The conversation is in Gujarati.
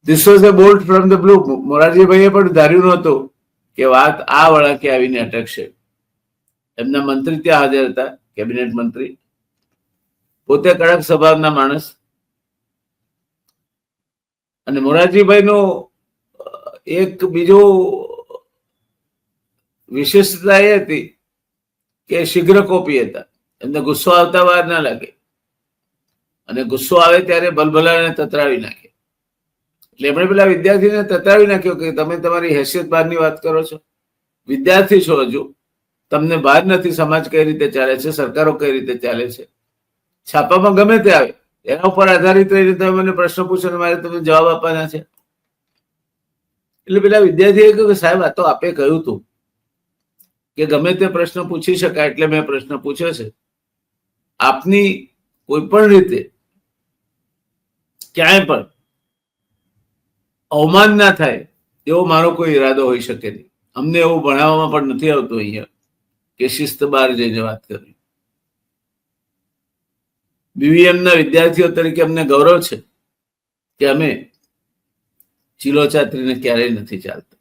This was a bolt from the blue. મોરારજીભાઈએ પણ ધાર્યું નહોતું કે વાત આ વળાંકે આવીને અટકશે. એમના મંત્રી ત્યાં હાજર હતા, કેબિનેટ મંત્રી, પોતે કડક સ્વભાવના માણસ. અને મોરારજીભાઈનો એક બીજો વિશેષતા એ હતી કે શીઘ્ર કોપી હતા. એમને ગુસ્સો આવતા વાર ના લાગે, અને ગુસ્સો આવે ત્યારે ભલભલાને તતરાવી નાખે. એટલે એમણે પેલા વિદ્યાર્થીને તતરાવી નાખ્યો કે તમે તમારી હેસિયત બહારની વાત કરો છો, વિદ્યાર્થી છો હજુ, તમને બહાર નથી સમાજ કઈ રીતે ચાલે છે, સરકારો કઈ રીતે ચાલે છે. છાપામાં ગમે તે આવે એના ઉપર આધારિત રહીને તમે મને પ્રશ્ન પૂછો ને મારે તમને જવાબ આપવાના છે. એટલે પેલા વિદ્યાર્થીએ કહ્યું કે સાહેબ, આ તો આપે કહ્યું હતું કે ગમે તે પ્રશ્ન પૂછી શકાય, એટલે મેં પ્રશ્ન પૂછ્યો છે. આપની કોઈ પણ રીતે ક્યાંય પણ અવમાન ના થાય એવો મારો કોઈ ઈરાદો હોઈ શકે નહીં. અમને એવું ભણાવવામાં પણ નથી આવતું અહીંયા કે શિસ્ત બહાર જઈને વાત કરવી. બીવીએમના વિદ્યાર્થીઓ તરીકે અમને ગૌરવ છે કે અમે ચીલો ચાતરીને ક્યારેય નથી ચાલતા.